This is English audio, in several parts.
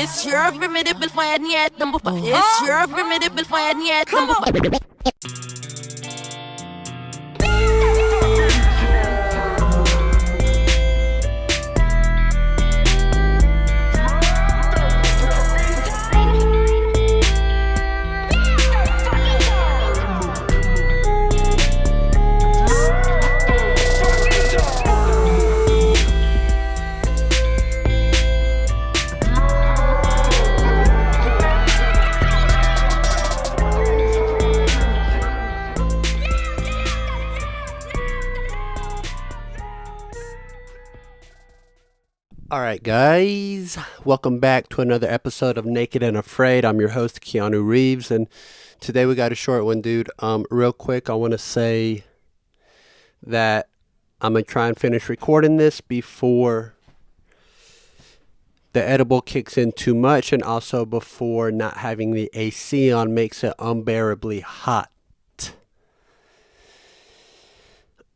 It's your formidable fan yet number five. It's your formidable fan yet number five. Alright guys, welcome back to another episode of Naked and Afraid. I'm your host Keanu Reeves, and today we got a short one, dude. Real quick, I want to say that I'm going to try and finish recording this before the edible kicks in too much, and also before not having the AC on makes it unbearably hot.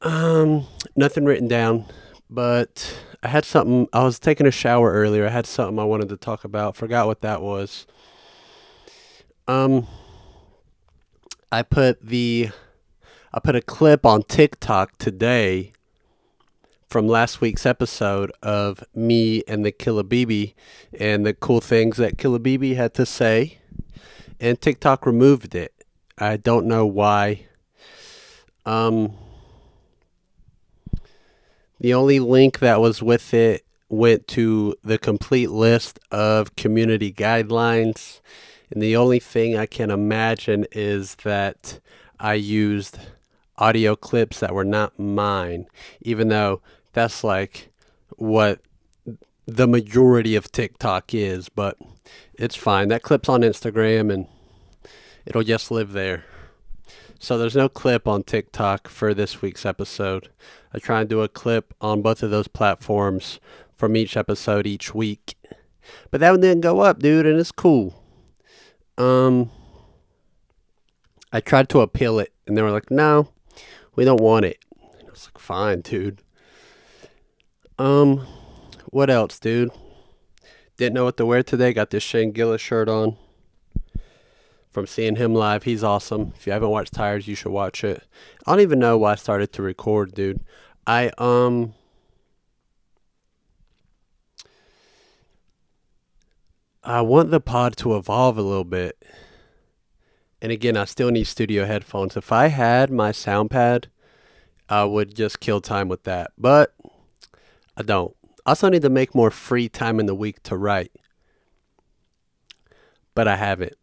Nothing written down, but I had something. I was taking a shower earlier. I had something I wanted to talk about. Forgot what that was. I put a clip on TikTok today from last week's episode of me and the Killa and the cool things that Killa had to say, and TikTok removed it. I don't know why. The only link that was with it went to the complete list of community guidelines. And the only thing I can imagine is that I used audio clips that were not mine, even though that's like what the majority of TikTok is. But it's fine. That clip's on Instagram and it'll just live there. So there's no clip on TikTok for this week's episode. I try and do a clip on both of those platforms from each episode each week. But that one didn't go up, dude, and it's cool. I tried to appeal it, and they were like, no, we don't want it. And I was like, fine, dude. What else, dude? Didn't know what to wear today. Got this Shane Gillis shirt on. From seeing him live, he's awesome. If you haven't watched Tires, you should watch it. I don't even know why I started to record, dude. I want the pod to evolve a little bit. And again, I still need studio headphones. If I had my sound pad, I would just kill time with that. But I don't. I also need to make more free time in the week to write. But I haven't.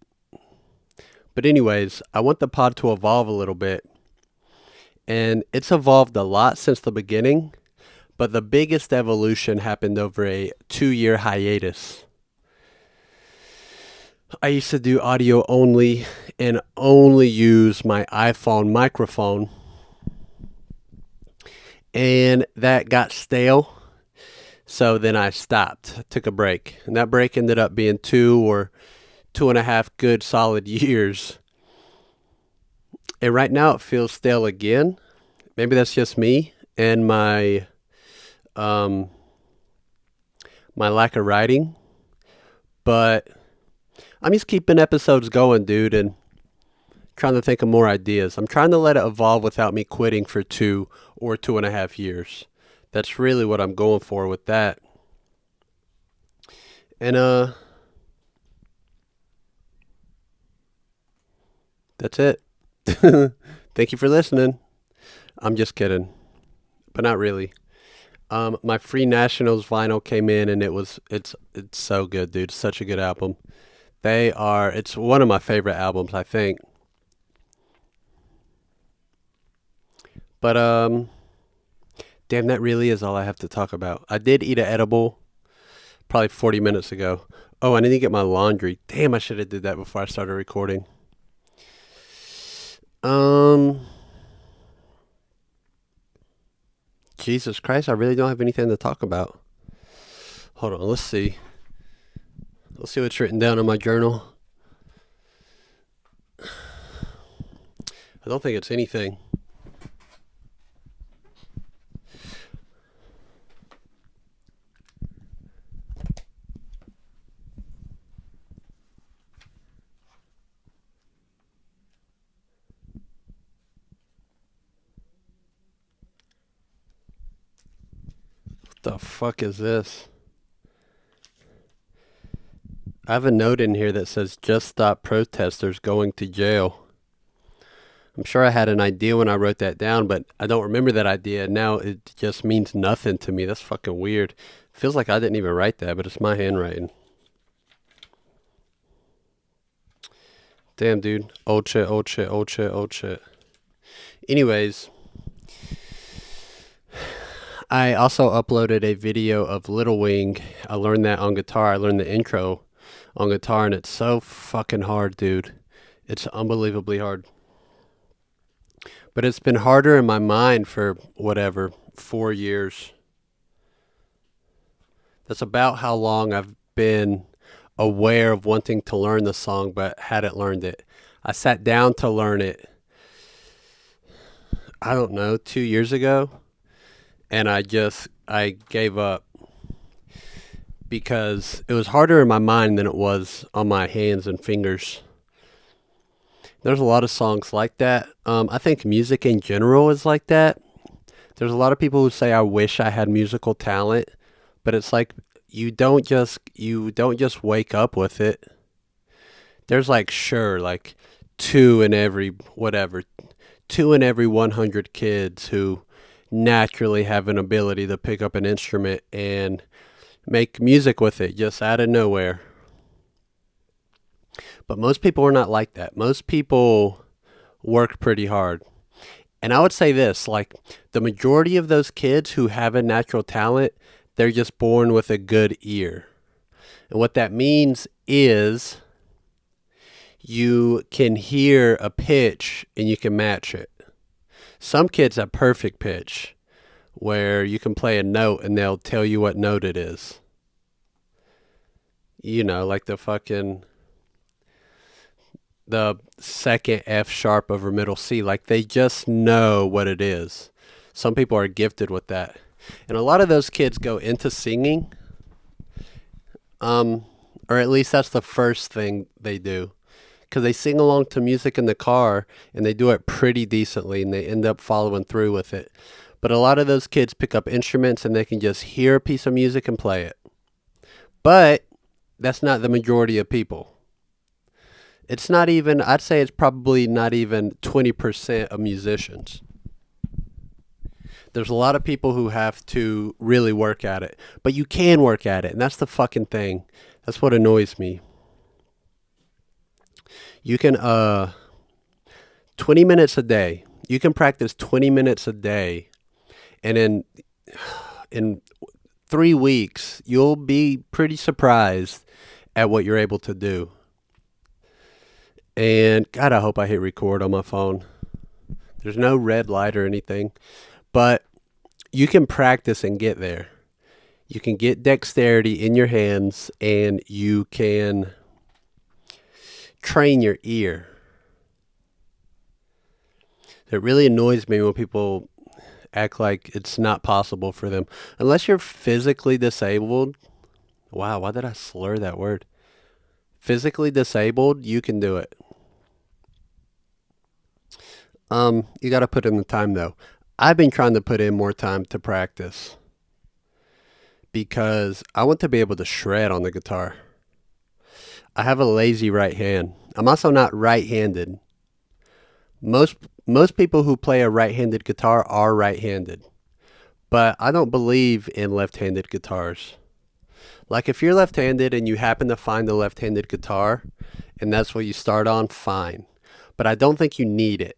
But anyways, I want the pod to evolve a little bit. And it's evolved a lot since the beginning. But the biggest evolution happened over a 2-year hiatus. I used to do audio only and only use my iPhone microphone. And that got stale. So then I stopped. I took a break. And that break ended up being 2 or 2.5 good solid years. And right now it feels stale again. Maybe that's just me and my my lack of writing. But I'm just keeping episodes going, dude, and trying to think of more ideas. I'm trying to let it evolve without me quitting for 2 or 2.5 years. That's really what I'm going for with that. And that's it. Thank you for listening. I'm just kidding, but not really. My Free Nationals vinyl came in, and it's so good, dude. Such a good album. It's one of my favorite albums, I think. But damn, that really is all I have to talk about. I did eat an edible probably 40 minutes ago. Oh, I need to get my laundry. Damn, I should have did that before I started recording. Jesus Christ, I really don't have anything to talk about. Hold on, let's see. Let's see what's written down in my journal. I don't think it's anything. The fuck is this? I have a note in here that says just stop protesters going to jail. I'm sure I had an idea when I wrote that down, but I don't remember that idea. Now it just means nothing to me. That's fucking weird. Feels like I didn't even write that, but it's my handwriting. Damn, dude. Old shit, old shit, old shit, old shit. Anyways, I also uploaded a video of Little Wing. I learned that on guitar. I learned the intro on guitar, and it's so fucking hard, dude. It's unbelievably hard. But it's been harder in my mind for, 4 years. That's about how long I've been aware of wanting to learn the song, but hadn't learned it. I sat down to learn it, I don't know, 2 years ago, and I gave up because it was harder in my mind than it was on my hands and fingers. There's a lot of songs like that. I think music in general is like that. There's a lot of people who say, I wish I had musical talent, but it's like you don't just wake up with it. There's like two in every 100 kids who naturally have an ability to pick up an instrument and make music with it just out of nowhere. But most people are not like that. Most people work pretty hard. And I would say this, like the majority of those kids who have a natural talent, they're just born with a good ear. And what that means is you can hear a pitch and you can match it. Some kids have perfect pitch where you can play a note and they'll tell you what note it is. You know, like the second F sharp over middle C. Like they just know what it is. Some people are gifted with that. And a lot of those kids go into singing. Or at least that's the first thing they do. Because they sing along to music in the car and they do it pretty decently and they end up following through with it. But a lot of those kids pick up instruments and they can just hear a piece of music and play it. But that's not the majority of people. It's not even, I'd say it's probably not even 20% of musicians. There's a lot of people who have to really work at it. But you can work at it, and that's the fucking thing. That's what annoys me. You can, 20 minutes a day. You can practice 20 minutes a day. And in 3 weeks, you'll be pretty surprised at what you're able to do. And God, I hope I hit record on my phone. There's no red light or anything. But you can practice and get there. You can get dexterity in your hands and you can train your ear. It really annoys me when people act like it's not possible for them. Unless you're physically disabled. Wow, why did I slur that word? Physically disabled, you can do it. You got to put in the time though. I've been trying to put in more time to practice because I want to be able to shred on the guitar. I have a lazy right hand. I'm also not right-handed. Most people who play a right-handed guitar are right-handed. But I don't believe in left-handed guitars. Like if you're left-handed and you happen to find a left-handed guitar and that's what you start on, fine. But I don't think you need it.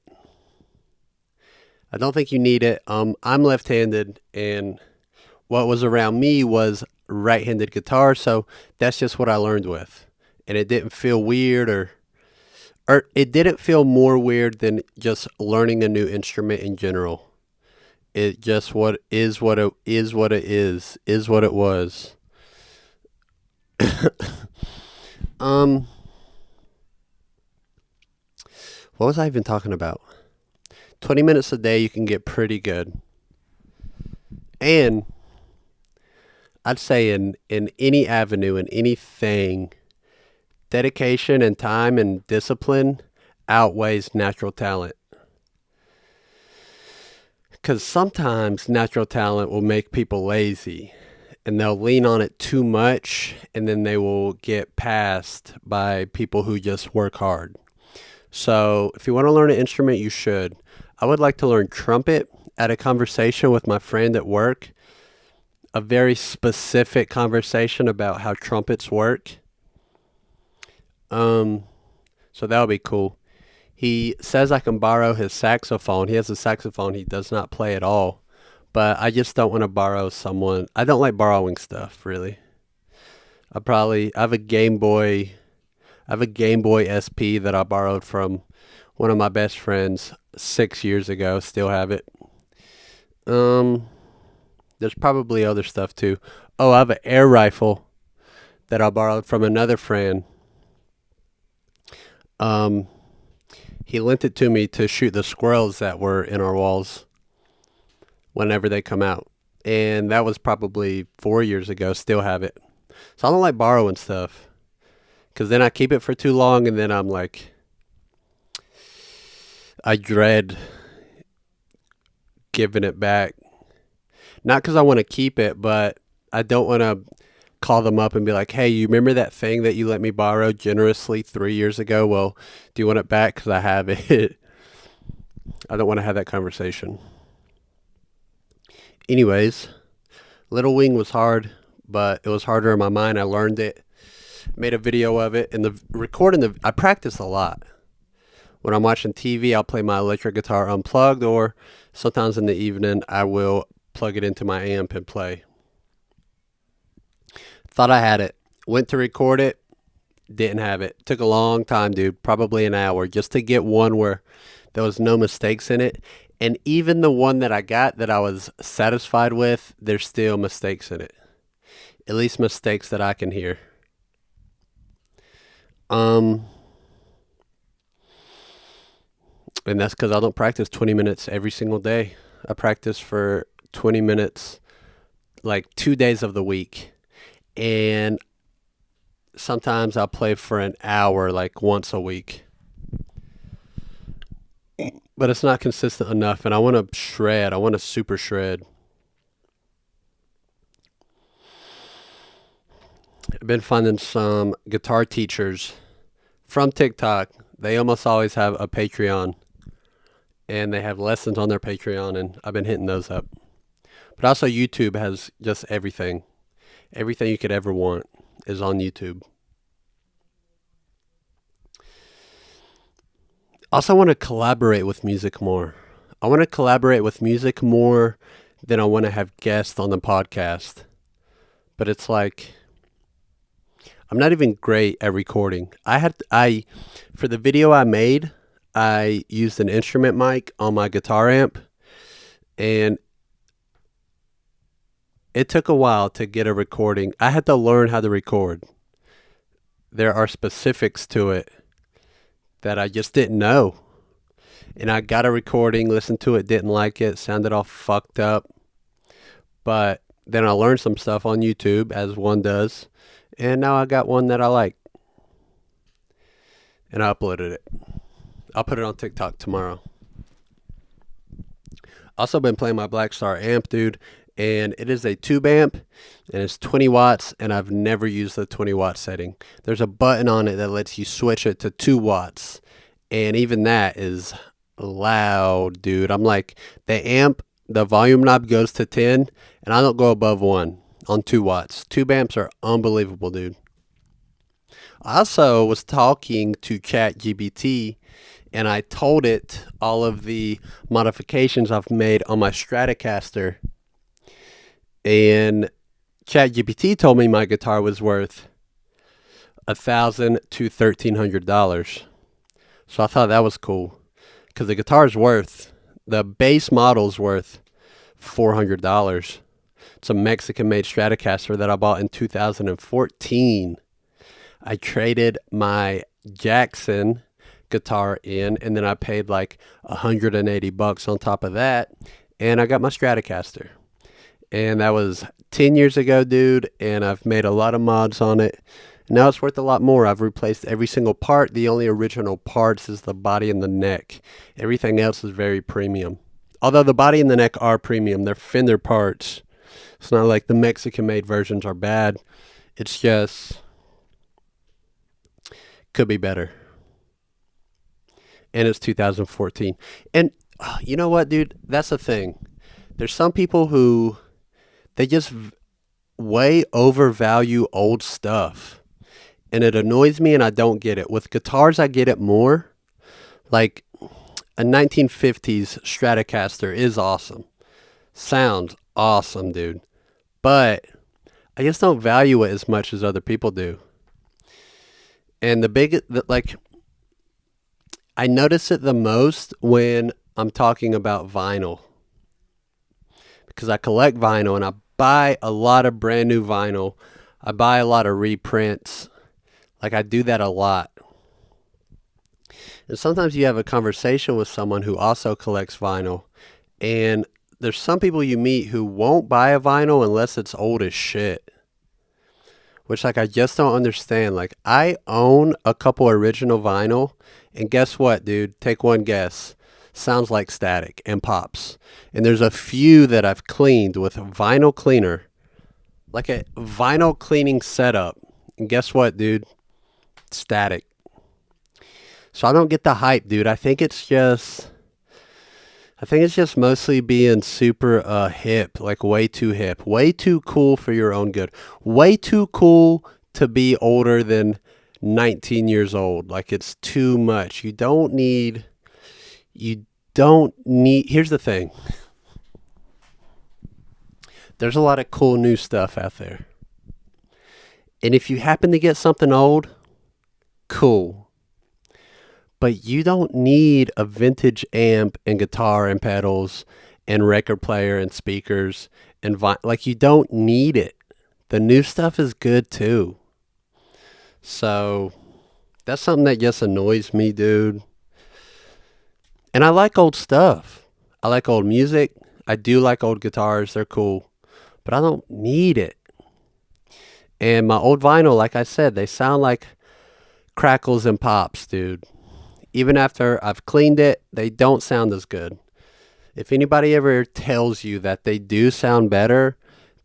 I'm left-handed and what was around me was right-handed guitar, so that's just what I learned with. And it didn't feel weird or it didn't feel more weird than just learning a new instrument in general. It just what it is what it was. What was I even talking about? 20 minutes a day, you can get pretty good. And I'd say in any avenue, in anything, dedication and time and discipline outweighs natural talent. Because sometimes natural talent will make people lazy and they'll lean on it too much and then they will get passed by people who just work hard. So if you want to learn an instrument, you should. I would like to learn trumpet. At a conversation with my friend at work, a very specific conversation about how trumpets work. So that would be cool. He says I can borrow his saxophone. He has a saxophone he does not play at all. But I just don't want to borrow someone. I don't like borrowing stuff, really. I have a Game Boy. I have a Game Boy SP that I borrowed from one of my best friends 6 years ago. Still have it. There's probably other stuff too. Oh, I have an air rifle that I borrowed from another friend. He lent it to me to shoot the squirrels that were in our walls whenever they come out. And that was probably 4 years ago. Still have it. So I don't like borrowing stuff. Because then I keep it for too long and then I'm like, I dread giving it back. Not because I want to keep it, but I don't want to call them up and be like, hey, you remember that thing that you let me borrow generously 3 years ago? Well, do you want it back? Because I have it. I don't want to have that conversation. Anyways, Little Wing was hard, but it was harder in my mind. I learned it, made a video of it, and I practice a lot. When I'm watching TV, I'll play my electric guitar unplugged, or sometimes in the evening, I will plug it into my amp and play. Thought I had it. Went to record it. Didn't have it. Took a long time, dude. Probably an hour just to get one where there was no mistakes in it. And even the one that I got that I was satisfied with, there's still mistakes in it. At least mistakes that I can hear. And that's because I don't practice 20 minutes every single day. I practice for 20 minutes like 2 days of the week. And sometimes I'll play for an hour like once a week. But it's not consistent enough, and I want to shred. I want to super shred. I've been finding some guitar teachers from TikTok. They almost always have a Patreon, and they have lessons on their Patreon, and I've been hitting those up. But also YouTube has just everything. Everything you could ever want is on YouTube. Also, I want to collaborate with music more. I want to collaborate with music more than I want to have guests on the podcast. But it's like, I'm not even great at recording. For the video I made, I used an instrument mic on my guitar amp, and it took a while to get a recording. I had to learn how to record. There are specifics to it that I just didn't know. And I got a recording, listened to it, didn't like it, sounded all fucked up. But then I learned some stuff on YouTube, as one does. And now I got one that I like. And I uploaded it. I'll put it on TikTok tomorrow. Also been playing my Black Star amp, dude. And it is a tube amp, and it's 20 watts, and I've never used the 20 watt setting. There's a button on it that lets you switch it to 2 watts, and even that is loud, dude. I'm like, the volume knob goes to 10, and I don't go above 1 on 2 watts. Tube amps are unbelievable, dude. I also was talking to ChatGPT, and I told it all of the modifications I've made on my Stratocaster. And ChatGPT told me my guitar was worth $1,000 to $1,300. So I thought that was cool, because the base model's worth $400. It's a Mexican-made Stratocaster that I bought in 2014. I traded my Jackson guitar in, and then I paid like $180 on top of that, and I got my Stratocaster. And that was 10 years ago, dude, and I've made a lot of mods on it. Now it's worth a lot more. I've replaced every single part. The only original parts is the body and the neck. Everything else is very premium. Although the body and the neck are premium, they're Fender parts. It's not like the Mexican-made versions are bad. It's just could be better. And it's 2014. And you know what, dude? That's the thing. There's some people who they just way overvalue old stuff. And it annoys me and I don't get it. With guitars, I get it more. Like a 1950s Stratocaster is awesome. Sounds awesome, dude. But I just don't value it as much as other people do. And I notice it the most when I'm talking about vinyl. Because I collect vinyl and I buy a lot of brand new vinyl. I buy a lot of reprints. Like I do that a lot. And sometimes you have a conversation with someone who also collects vinyl. And there's some people you meet who won't buy a vinyl unless it's old as shit. Which like I just don't understand. Like I own a couple original vinyl. And guess what, dude? Take one guess. Sounds like static and pops. And there's a few that I've cleaned with a vinyl cleaner. Like a vinyl cleaning setup. And guess what, dude? Static. So I don't get the hype, dude. I think it's just mostly being super hip, like way too hip, way too cool for your own good, way too cool to be older than 19 years old. Like it's too much. You don't need, here's the thing. There's a lot of cool new stuff out there. And if you happen to get something old, cool. But you don't need a vintage amp and guitar and pedals and record player and speakers and like you don't need it. The new stuff is good too. So that's something that just annoys me, dude. And I like old stuff. I like old music. I do like old guitars. They're cool. But I don't need it. And my old vinyl, like I said, they sound like crackles and pops, dude. Even after I've cleaned it, they don't sound as good. If anybody ever tells you that they do sound better,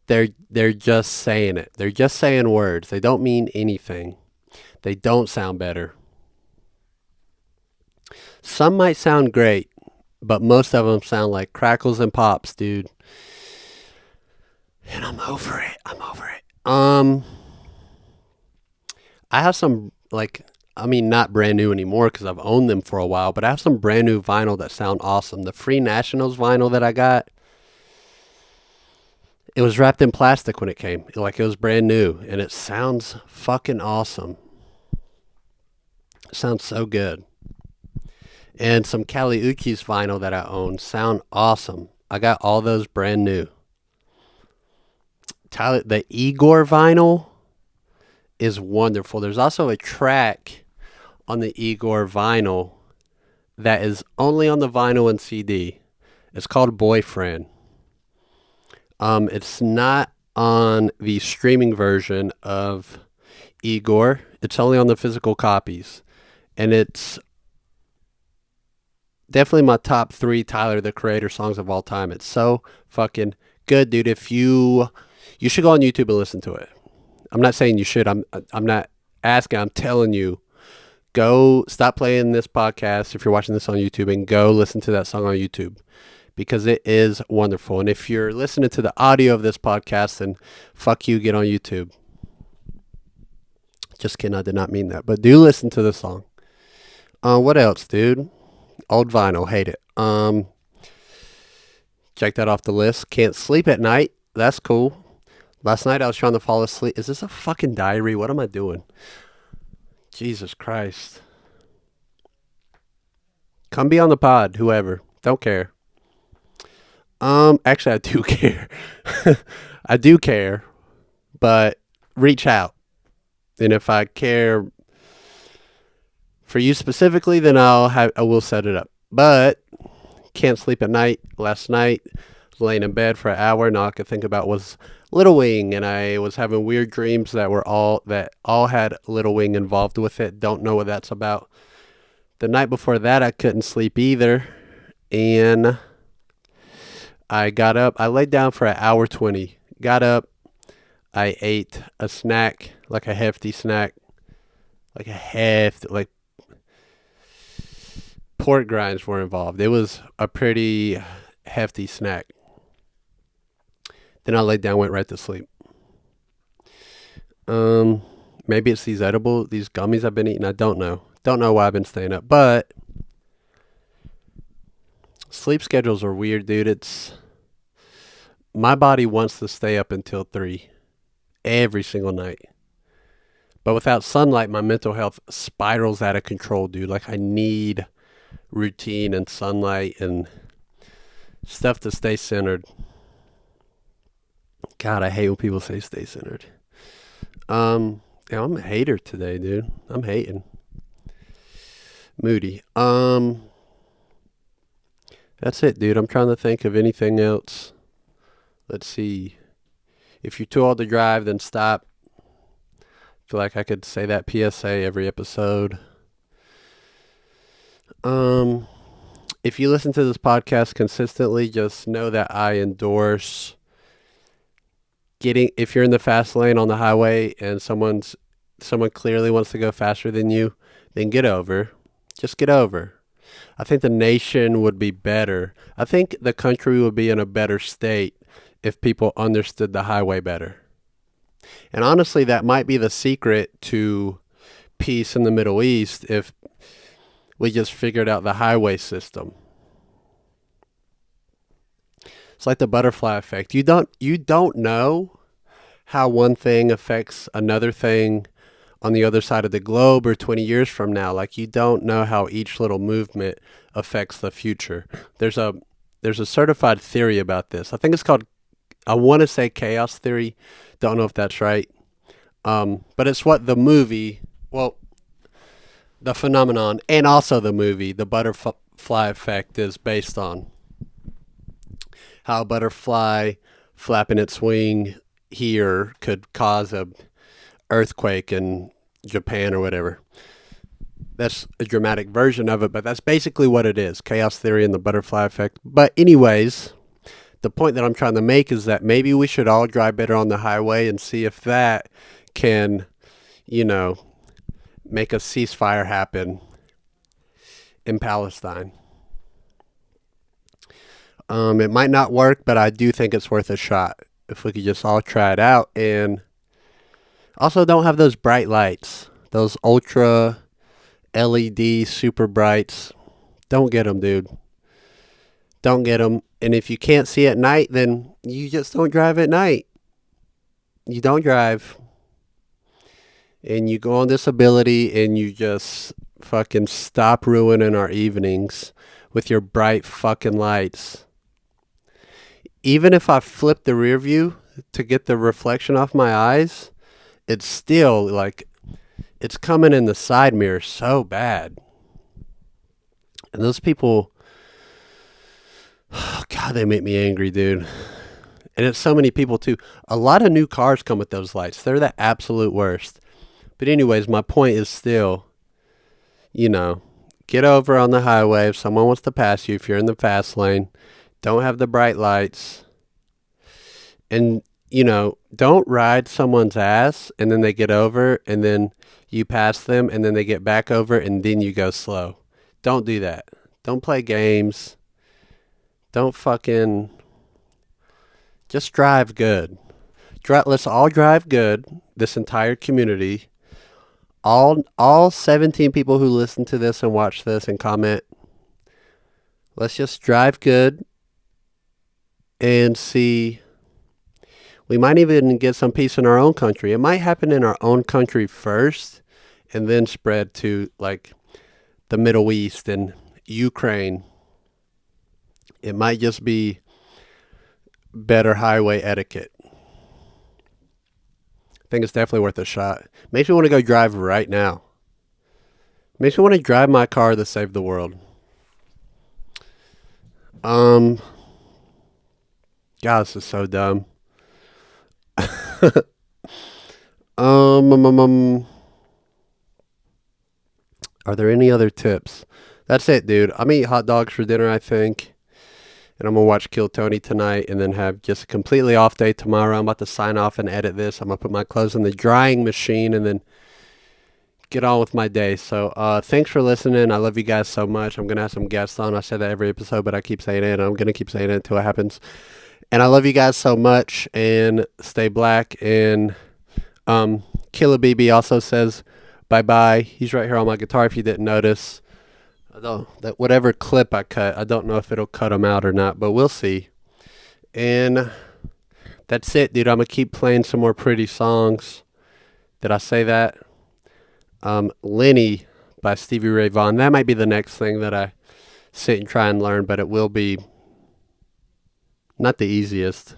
they're just saying it. They're just saying words. They don't mean anything. They don't sound better. Some might sound great, but most of them sound like crackles and pops, dude. And I'm over it. I have some not brand new anymore because I've owned them for a while, but I have some brand new vinyl that sound awesome. The Free Nationals vinyl that I got, it was wrapped in plastic when it came. Like it was brand new, and it sounds fucking awesome. It sounds so good. And some Kali Uchis vinyl that I own sound awesome. I got all those brand new. The Igor vinyl is wonderful. There's also a track on the Igor vinyl that is only on the vinyl and CD. It's called Boyfriend. It's not on the streaming version of Igor. It's only on the physical copies. And it's definitely my top 3 Tyler, the Creator songs of all time. It's so fucking good, dude. If you should go on YouTube and listen to it. I'm not saying you should. I'm not asking. I'm telling you, go stop playing this podcast if you're watching this on YouTube and go listen to that song on YouTube because it is wonderful. And if you're listening to the audio of this podcast, then fuck you, get on YouTube. Just kidding. I did not mean that. But do listen to the song. What else, dude? Old vinyl. Hate it. Check that off the list. Can't sleep at night. That's cool. Last night I was trying to fall asleep. Is this a fucking diary? What am I doing? Jesus Christ. Come be on the pod, whoever. Don't care. Actually I do care. I do care. But reach out. And if I care for you specifically, then I will set it up. But can't sleep at night. Last night, laying in bed for an hour, and all I could think about was Little Wing, and I was having weird dreams that all had Little Wing involved with it. Don't know what that's about. The night before that, I couldn't sleep either, and I got up. I laid down for an hour 20. Got up. I ate a snack, like a hefty snack, like pork grinds were involved. It was a pretty hefty snack. Then I laid down, went right to sleep. Maybe it's these gummies I've been eating. I don't know. Don't know why I've been staying up, but sleep schedules are weird, dude. My body wants to stay up until 3 every single night. But without sunlight, my mental health spirals out of control, dude. Like I need routine and sunlight and stuff to stay centered. God, I hate when people say stay centered. Yeah, I'm a hater today, dude. I'm hating. Moody. That's it, dude. I'm trying to think of anything else. Let's see. If you're too old to drive, then stop. I feel like I could say that PSA every episode. If you listen to this podcast consistently, just know that I endorse if you're in the fast lane on the highway and someone clearly wants to go faster than you, then get over. Just get over. I think the nation would be better. I think the country would be in a better state if people understood the highway better. And honestly, that might be the secret to peace in the Middle East if we just figured out the highway system. It's like the butterfly effect. You don't know how one thing affects another thing on the other side of the globe or 20 years from now. Like you don't know how each little movement affects the future. There's a certified theory about this. I think it's called, I want to say chaos theory. Don't know if that's right. But it's what the movie, the phenomenon and also the movie, the butterfly effect is based on. How a butterfly flapping its wing here could cause a earthquake in Japan or whatever. That's a dramatic version of it, but that's basically what it is. Chaos theory and the butterfly effect. But anyways, the point that I'm trying to make is that maybe we should all drive better on the highway and see if that can, make a ceasefire happen in Palestine. It might not work, but I do think it's worth a shot if we could just all try it out. And also don't have those bright lights, those ultra LED super brights. Don't get them, dude. Don't get them. And if you can't see at night, then you just don't drive at night. You don't drive. And you go on disability and you just fucking stop ruining our evenings with your bright fucking lights. Even if I flip the rear view to get the reflection off my eyes, it's still like, it's coming in the side mirror so bad. And those people, oh God, they make me angry, dude. And it's so many people too. A lot of new cars come with those lights. They're the absolute worst. But anyways, my point is still, get over on the highway if someone wants to pass you, if you're in the fast lane. Don't have the bright lights. And, don't ride someone's ass and then they get over and then you pass them and then they get back over and then you go slow. Don't do that. Don't play games. Don't just drive good. Let's all drive good, this entire community. All 17 people who listen to this and watch this and comment. Let's just drive good. And see, we might even get some peace in our own country. It might happen in our own country first and then spread to like the Middle East and Ukraine. It might just be better highway etiquette. I think it's definitely worth a shot. Makes me want to go drive right now. Makes me want to drive my car to save the world. God, this is so dumb. Are there any other tips? That's it, dude. I'm eating hot dogs for dinner, I think. And I'm going to watch Kill Tony tonight and then have just a completely off day tomorrow. I'm about to sign off and edit this. I'm going to put my clothes in the drying machine and then get on with my day. So thanks for listening. I love you guys so much. I'm going to have some guests on. I say that every episode, but I keep saying it. And I'm going to keep saying it until it happens. And I love you guys so much. And stay black. And Killa BB also says bye-bye. He's right here on my guitar if you didn't notice. That whatever clip I cut, I don't know if it'll cut them out or not, but we'll see. And that's it, dude. I'm going to keep playing some more pretty songs. Did I say that? Lenny by Stevie Ray Vaughan. That might be the next thing that I sit and try and learn, but it will be not the easiest.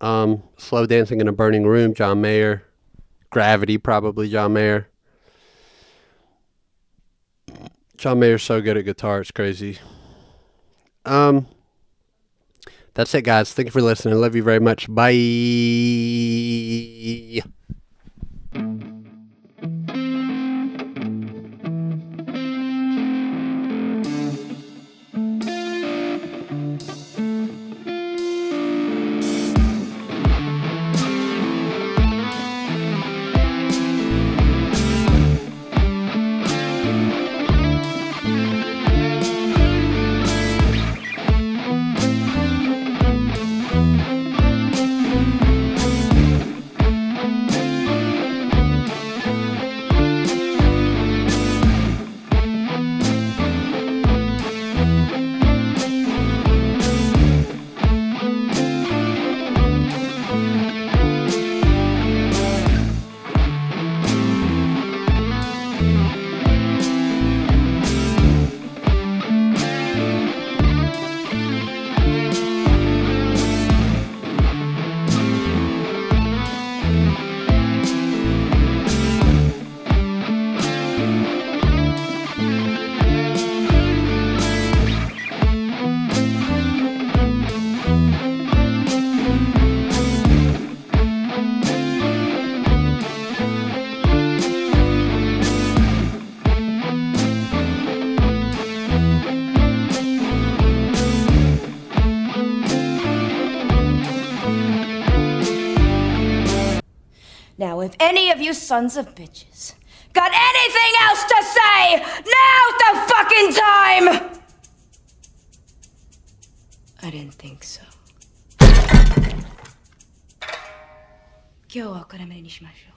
Slow Dancing in a Burning Room, John Mayer. Gravity, probably John Mayer. John Mayer's so good at guitar, it's crazy. That's it, guys. Thank you for listening. Love you very much. Bye. Now, if any of you sons of bitches got anything else to say, now's the fucking time! I didn't think so. 今日はおからめにしましょう。